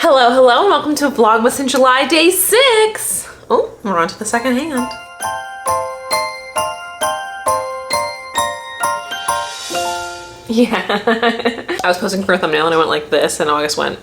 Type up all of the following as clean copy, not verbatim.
Hello, hello, and welcome to Vlogmas in July, day 6. Oh, we're on to the second hand. Yeah. I was posing for a thumbnail and I went like this and August went,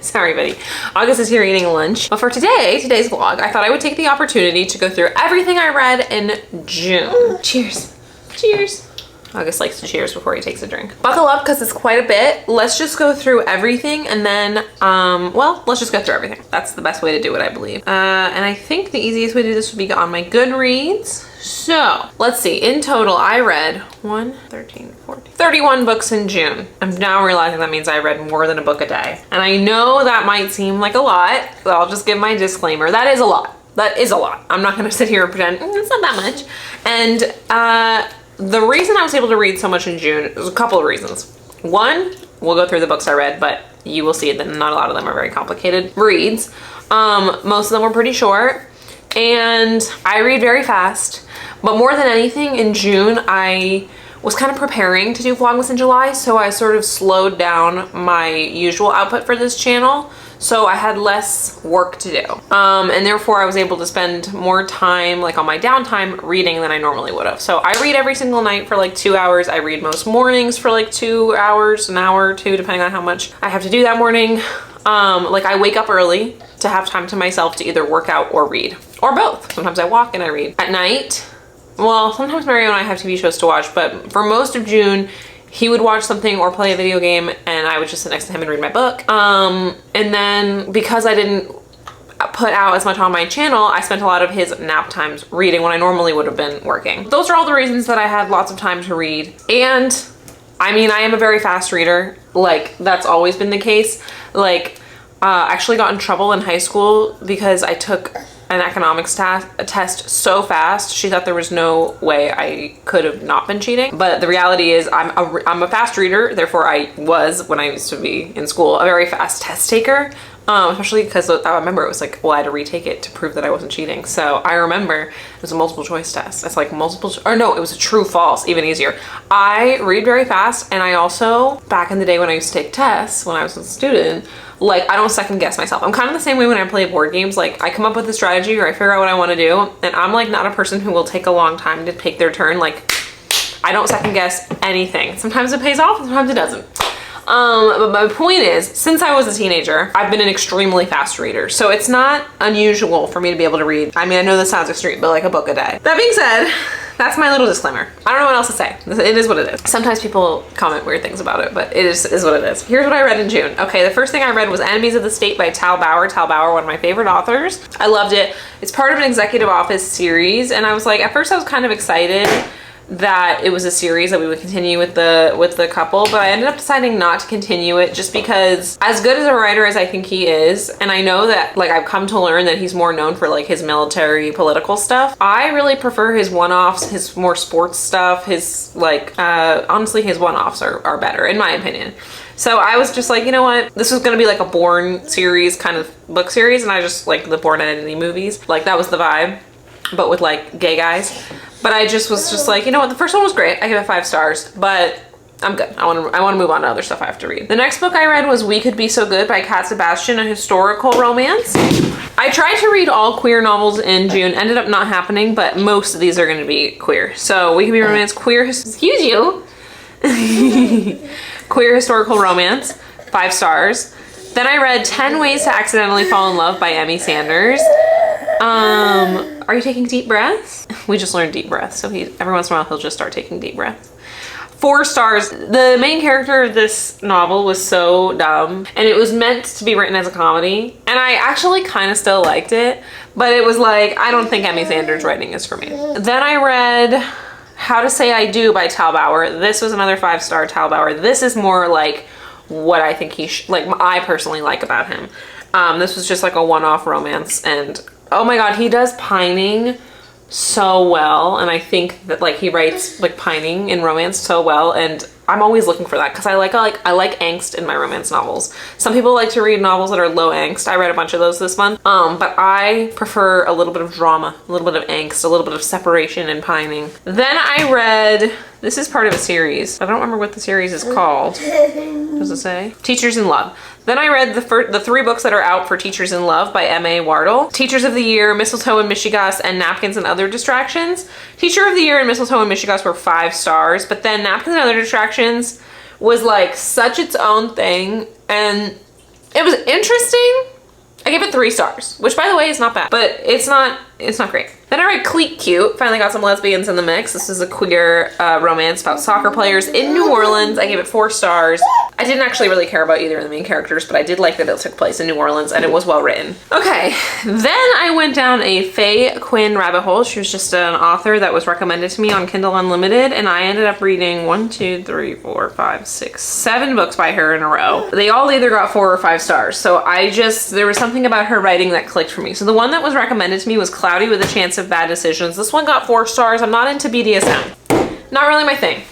Sorry, buddy. August is here eating lunch. But for today's vlog, I thought I would take the opportunity to go through everything I read in June. Cheers. Cheers. August likes to cheers before he takes a drink. Buckle up because it's quite a bit. Let's just go through everything and then, well, let's just go through everything. That's the best way to do it, I believe. And I think the easiest way to do this would be on my Goodreads. So let's see, in total, I read 31 books in June. I'm now realizing that means I read more than a book a day. And I know that might seem like a lot, but I'll just give my disclaimer. That is a lot. That is a lot. I'm not gonna sit here and pretend it's not that much. And, the reason I was able to read so much in June is a couple of reasons. One, we'll go through the books I read, but you will see that not a lot of them are very complicated reads. Most of them were pretty short, and I read very fast. But more than anything, in June, I was kind of preparing to do Vlogmas in July, so I sort of slowed down my usual output for this channel. So I had less work to do. And therefore I was able to spend more time, like on my downtime, reading than I normally would have. So I read every single night for like 2 hours. I read most mornings for like 2 hours, an hour or two, depending on how much I have to do that morning. Like I wake up early to have time to myself to either work out or read, or both. Sometimes I walk and I read. At night, well, sometimes Mario and I have TV shows to watch, but for most of June, he would watch something or play a video game and I would just sit next to him and read my book. And then because I didn't put out as much on my channel, I spent a lot of his nap times reading when I normally would have been working. Those are all the reasons that I had lots of time to read. And I mean, I am a very fast reader. Like that's always been the case. Like I actually got in trouble in high school because I took an economics test so fast. She thought there was no way I could have not been cheating. But the reality is I'm a fast reader. Therefore I was, when I used to be in school, a very fast test taker. Especially because I remember it was like, well, I had to retake it to prove that I wasn't cheating. So I remember it was a multiple choice test. It's like or no, it was a true false, even easier. I read very fast. And I also, back in the day when I used to take tests, when I was a student, like I don't second guess myself. I'm kind of the same way when I play board games. Like I come up with a strategy or I figure out what I want to do. And I'm like not a person who will take a long time to take their turn. Like I don't second guess anything. Sometimes it pays off, sometimes it doesn't. But my point is, since I was a teenager, I've been an extremely fast reader. So it's not unusual for me to be able to read. I mean, I know this sounds extreme, but like a book a day. That being said, that's my little disclaimer. I don't know what else to say. It is what it is. Sometimes people comment weird things about it, but it is what it is. Here's what I read in June. Okay, the first thing I read was Enemies of the State by Tal Bauer. Tal Bauer, one of my favorite authors. I loved it. It's part of an executive office series, and I was like, at first I was kind of excited that it was a series that we would continue with the couple, but I ended up deciding not to continue it just because as good as a writer as I think he is, and I know that like I've come to learn that he's more known for like his military political stuff, I really prefer his one-offs, his more sports stuff, his like honestly his one-offs are better in my opinion. So I was just like, you know what, this was gonna be like a Bourne series kind of book series, and I just like the Bourne Identity movies, like that was the vibe, but with like gay guys. But I just was just like, you know what, the first one was great. I give it 5 stars, but I'm good. I want to move on to other stuff I have to read. The next book I read was We Could Be So Good by Cat Sebastian, a historical romance. I tried to read all queer novels in June, ended up not happening, but most of these are going to be queer. So We Could Be Romance, queer, excuse you, queer historical romance, 5 stars. Then I read 10 Ways to Accidentally Fall in Love by Emmy Sanders. Are you taking deep breaths? We just learned deep breaths, so every once in a while he'll just start taking deep breaths. 4 stars. The main character of this novel was so dumb, and it was meant to be written as a comedy, and I actually kind of still liked it, but it was like, I don't think Emmy Sanders writing is for me. Then I read How to Say I Do by Tal Bauer. This was another 5-star Tal Bauer. This is more like what I think I personally like about him. This was just like a one-off romance, and oh my god, he does pining so well, and I think that like he writes like pining in romance so well, and I'm always looking for that because I like angst in my romance novels. Some people like to read novels that are low angst. I read a bunch of those this month, but I prefer a little bit of drama, a little bit of angst, a little bit of separation and pining. Then I read, this is part of a series. I don't remember what the series is called. does it say? Teachers in Love. Then I read the 3 books that are out for Teachers in Love by M.A. Wardle. Teachers of the Year, Mistletoe and Mishigas, and Napkins and Other Distractions. Teacher of the Year and Mistletoe and Mishigas were 5 stars, but then Napkins and Other Distractions was like such its own thing, and it was interesting. I gave it 3 stars, which by the way is not bad, but it's not great. Then I read Cleat Cute, finally got some lesbians in the mix. This is a queer romance about soccer players in New Orleans. I gave it 4 stars. I didn't actually really care about either of the main characters, but I did like that it took place in New Orleans and it was well written. Okay, then I went down a Fae Quinn rabbit hole. She was just an author that was recommended to me on Kindle Unlimited, and I ended up reading 1, 2, 3, 4, 5, 6, 7 books by her in a row. They all either got 4 or 5 stars, so there was something about her writing that clicked for me. So the one that was recommended to me was Cloudy with a Chance of Bad Decisions. This one got 4 stars. I'm not into BDSM. Not really my thing.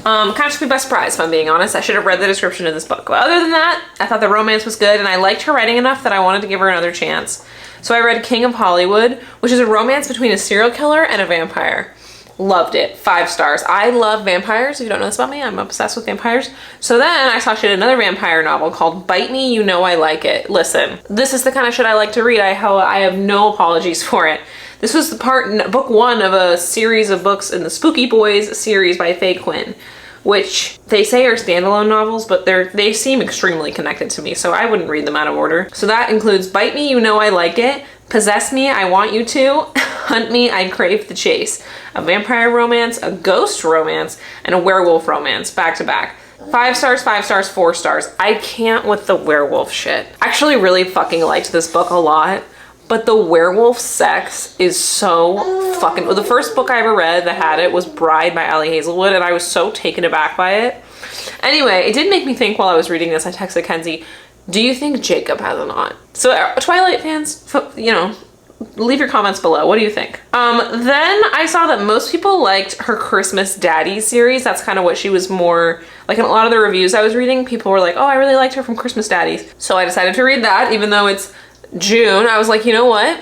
Kind of took me by surprise, if I'm being honest. I should have read the description of this book. But other than that, I thought the romance was good, and I liked her writing enough that I wanted to give her another chance. So I read King of Hollywood, which is a romance between a serial killer and a vampire. Loved it. 5 stars. I love vampires. If you don't know this about me, I'm obsessed with vampires. So then I saw she had another vampire novel called Bite Me, You Know I Like It. Listen, this is the kind of shit I like to read. I have no apologies for it. This was book 1 of a series of books in the Spooky Boys series by Fae Quinn, which they say are standalone novels, but they seem extremely connected to me, so I wouldn't read them out of order. So that includes Bite Me, You Know I Like It, Possess Me, I Want You To, Hunt Me, I Crave the Chase, a vampire romance, a ghost romance, and a werewolf romance, back to back. 5 stars, 5 stars, 4 stars. I can't with the werewolf shit. I actually really fucking liked this book a lot. But the werewolf sex is so fucking... The first book I ever read that had it was Bride by Ali Hazelwood, and I was so taken aback by it. Anyway, it did make me think while I was reading this. I texted Kenzie, do you think Jacob has an aunt? So Twilight fans, you know, leave your comments below. What do you think? Then I saw that most people liked her Christmas Daddy series. That's kind of what she was more... Like in a lot of the reviews I was reading, people were like, oh, I really liked her from Christmas Daddies. So I decided to read that, even though it's June. I was like, you know what?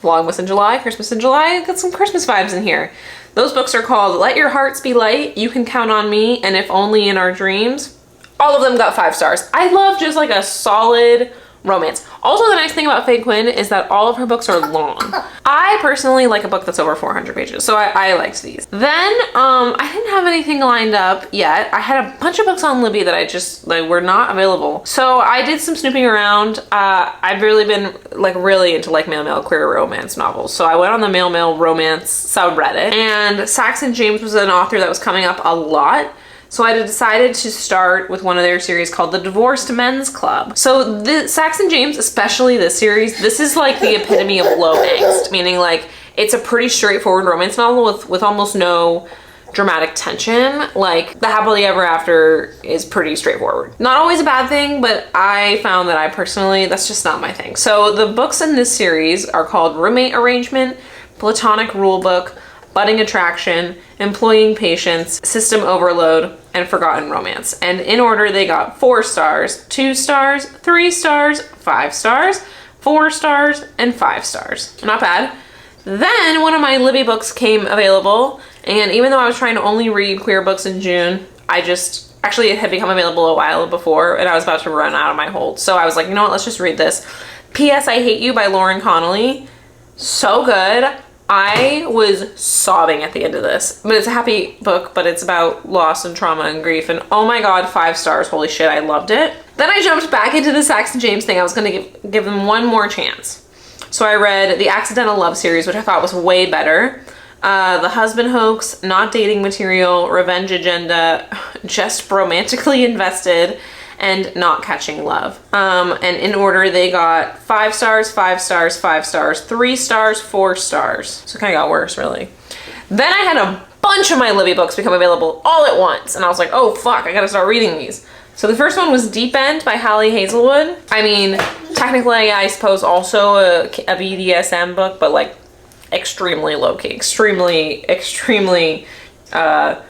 Vlogmas in July, Christmas in July, got some Christmas vibes in here. Those books are called Let Your Hearts Be Light, You Can Count on Me, and If Only in Our Dreams. All of them got 5 stars. I love just like a solid romance. Also, the nice thing about Fae Quinn is that all of her books are long. I personally like a book that's over 400 pages, so I liked these. Then I didn't have anything lined up yet. I had a bunch of books on Libby that were not available. So I did some snooping around. I've really been really into male queer romance novels. So I went on the male romance subreddit, and Saxon James was an author that was coming up a lot. So I decided to start with one of their series called The Divorced Men's Club. So the Saxon James, especially this series, this is like the epitome of low angst, meaning like it's a pretty straightforward romance novel with almost no dramatic tension. Like the happily ever after is pretty straightforward. Not always a bad thing, but I found that that's just not my thing. So the books in this series are called Roommate Arrangement, Platonic Rulebook, Budding Attraction, Employing Patience, System Overload, and Forgotten Romance. And in order, they got 4 stars, 2 stars, 3 stars, 5 stars, 4 stars, and 5 stars. Not bad. Then one of my Libby books came available, and even though I was trying to only read queer books in June, actually it had become available a while before, and I was about to run out of my hold. So I was like, you know what, let's just read this. P.S. I Hate You by Lauren Connolly. So good. I was sobbing at the end of this. But it's a happy book, but it's about loss and trauma and grief. And oh my God, 5 stars. Holy shit, I loved it. Then I jumped back into the Saxon James thing. I was gonna give them one more chance. So I read the Accidental Love series, which I thought was way better. The Husband Hoax, Not Dating Material, Revenge Agenda, Just Romantically Invested, and Not Catching Love. And in order, they got 5 stars, 5 stars, 5 stars, 3 stars, 4 stars. So it kind of got worse, really. Then I had a bunch of my Libby books become available all at once, and I was like, oh fuck, I gotta start reading these. So the first one was Deep End by Hallie Hazelwood. I mean, technically, I suppose also a BDSM book, but like extremely low-key, extremely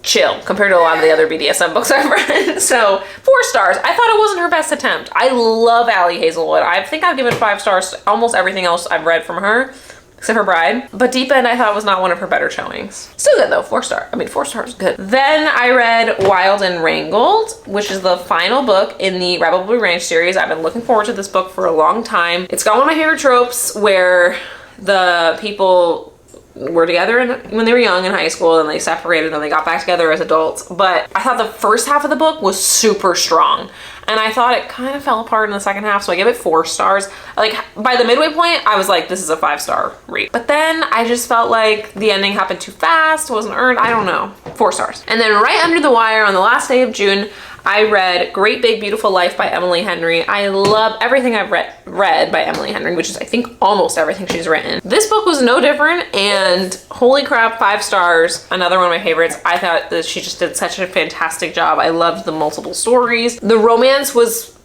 chill compared to a lot of the other BDSM books I've read. So 4 stars. I thought it wasn't her best attempt. I love Hallie Hazelwood. I think I've given 5 stars to almost everything else I've read from her. except for Bride. But Deep End I thought was not one of her better showings. Still good though, 4 star. I mean, 4 stars good. Then I read Wild and Wrangled, which is the final book in the Rebel Blue Ranch series. I've been looking forward to this book for a long time. It's got one of my favorite tropes where the people were together when they were young in high school, and they separated and they got back together as adults. But I thought the first half of the book was super strong, and I thought it kind of fell apart in the second half, so I gave it 4 stars. Like by the midway point, I was like, this is a 5-star read. But then I just felt like the ending happened too fast, wasn't earned, I don't know. 4 stars. And then right under the wire on the last day of June, I read Great Big Beautiful Life by Emily Henry. I love everything I've read by Emily Henry, which is I think almost everything she's written. This book was no different, and holy crap, 5 stars. Another one of my favorites. I thought that she just did such a fantastic job. I loved the multiple stories. The romance was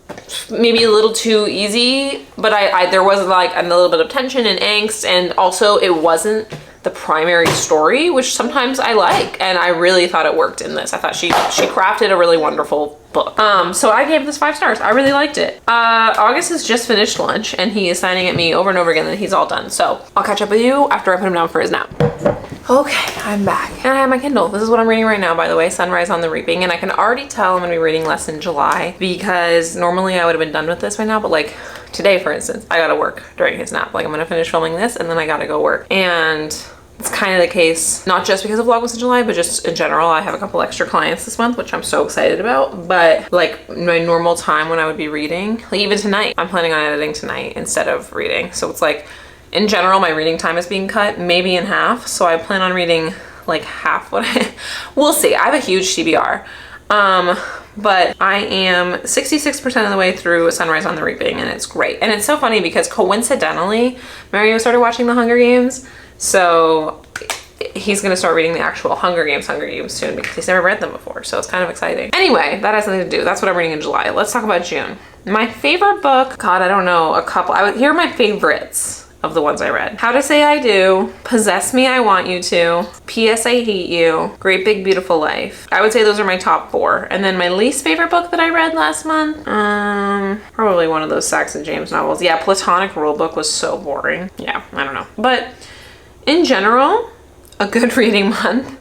maybe a little too easy, but there was like a little bit of tension and angst, and also it wasn't the primary story, which sometimes I like, and I really thought it worked in this. I thought she crafted a really wonderful book. So I gave this 5 stars. I really liked it. August has just finished lunch, and he is signing at me over and over again that he's all done. So I'll catch up with you after I put him down for his nap. Okay, I'm back. And I have my Kindle. This is what I'm reading right now, by the way, Sunrise on the Reaping. And I can already tell I'm gonna be reading less in July, because normally I would have been done with this by now, but like today, for instance, I gotta work during his nap. Like I'm gonna finish filming this and then I gotta go work. And it's kind of the case, not just because of Vlogmas in July, but just in general. I have a couple extra clients this month, which I'm so excited about. But like my normal time when I would be reading, like even tonight, I'm planning on editing tonight instead of reading. So it's like, in general, my reading time is being cut maybe in half. So I plan on reading like half what we'll see. I have a huge TBR. But I am 66% of the way through Sunrise on the Reaping, and it's great. And it's so funny because coincidentally, Mario started watching the Hunger Games. So he's gonna start reading the actual Hunger Games soon, because he's never read them before. So it's kind of exciting. Anyway, that has something to do. That's what I'm reading in July. Let's talk about June. My favorite book, God, I don't know, a couple. Here are my favorites of the ones I read. How to Say I Do, Possess Me I Want You To, P.S. I Hate You, Great Big Beautiful Life. I would say those are my top 4. And then my least favorite book that I read last month, probably one of those Saxon James novels. Yeah, Platonic Rulebook was so boring. Yeah, I don't know. But in general, a good reading month.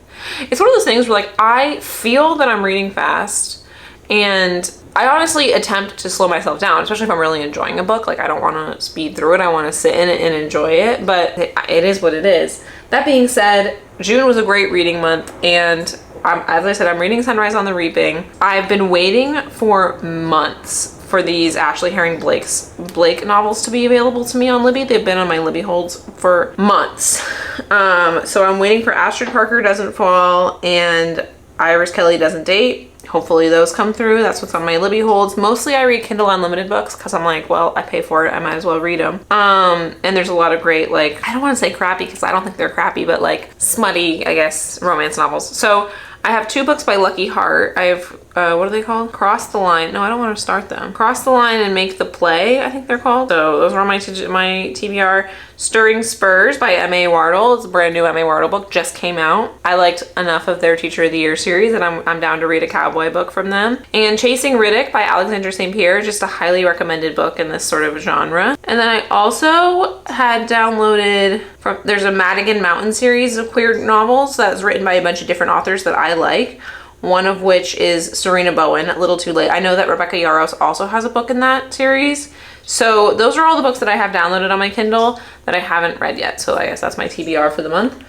It's one of those things where like I feel that I'm reading fast, and I honestly attempt to slow myself down, especially if I'm really enjoying a book. Like I don't want to speed through it. I want to sit in it and enjoy it, but it is what it is. That being said, June was a great reading month, and as I said, I'm reading Sunrise on the Reaping. I've been waiting for months for these Ashley Herring Blake novels to be available to me on Libby. They've been on my Libby holds for months. So I'm waiting for Astrid Parker Doesn't Fall and Iris Kelly Doesn't Date. Hopefully those come through. That's what's on my Libby holds. Mostly I read Kindle Unlimited books because I'm like, well, I pay for it, I might as well read them. And there's a lot of great, like, I don't want to say crappy because I don't think they're crappy, but like smutty, I guess, romance novels. So I have 2 books by Lucky Heart. I have, what are they called? Cross the Line. No, I don't want to start them. Cross the Line and Make the Play, I think they're called. So those are on my TBR. Stirring Spurs by M.A. Wardle. It's a brand new M.A. Wardle book, just came out. I liked enough of their Teacher of the Year series that I'm down to read a cowboy book from them. And Chasing Riddick by Alexandra St. Pierre, just a highly recommended book in this sort of genre. And then I also had downloaded there's a Madigan Mountain series of queer novels that's written by a bunch of different authors that I like. One of which is Serena Bowen, A Little Too Late. I know that Rebecca Yarros also has a book in that series. So those are all the books that I have downloaded on my Kindle that I haven't read yet. So I guess that's my TBR for the month.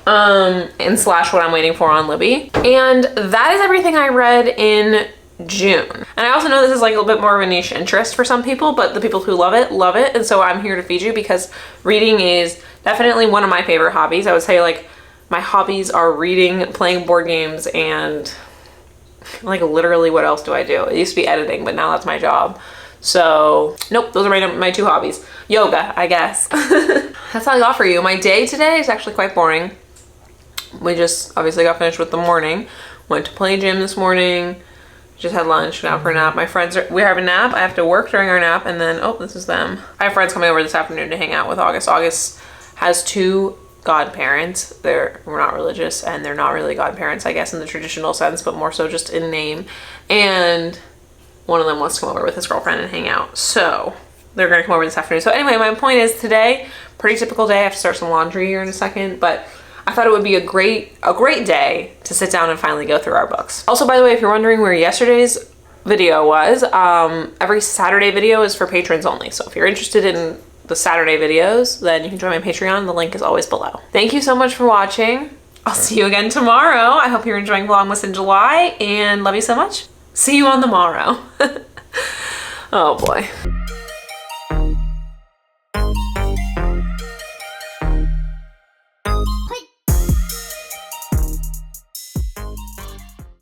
And slash what I'm waiting for on Libby. And that is everything I read in June. And I also know this is like a little bit more of a niche interest for some people, but the people who love it, love it. And so I'm here to feed you, because reading is definitely one of my favorite hobbies. I would say like my hobbies are reading, playing board games, and like literally what else do I do? It used to be editing, but now that's my job. So nope, those are my 2 hobbies. Yoga, I guess. That's all I got for you. My day today is actually quite boring. We just obviously got finished with the morning. Went to play gym this morning. Just had lunch, now for a nap. My friends we have a nap. I have to work during our nap, and then, oh, this is them. I have friends coming over this afternoon to hang out with August. August has 2 godparents. We're not religious, and they're not really godparents, I guess, in the traditional sense, but more so just in name. And one of them wants to come over with his girlfriend and hang out. So they're gonna come over this afternoon. So anyway, my point is today, pretty typical day. I have to start some laundry here in a second, but I thought it would be a great day to sit down and finally go through our books. Also, by the way, if you're wondering where yesterday's video was, every Saturday video is for patrons only. So if you're interested in the Saturday videos, then you can join my Patreon. The link is always below. Thank you so much for watching. I'll see you again tomorrow. I hope you're enjoying Vlogmas in July and love you so much. See you on the morrow. Oh boy.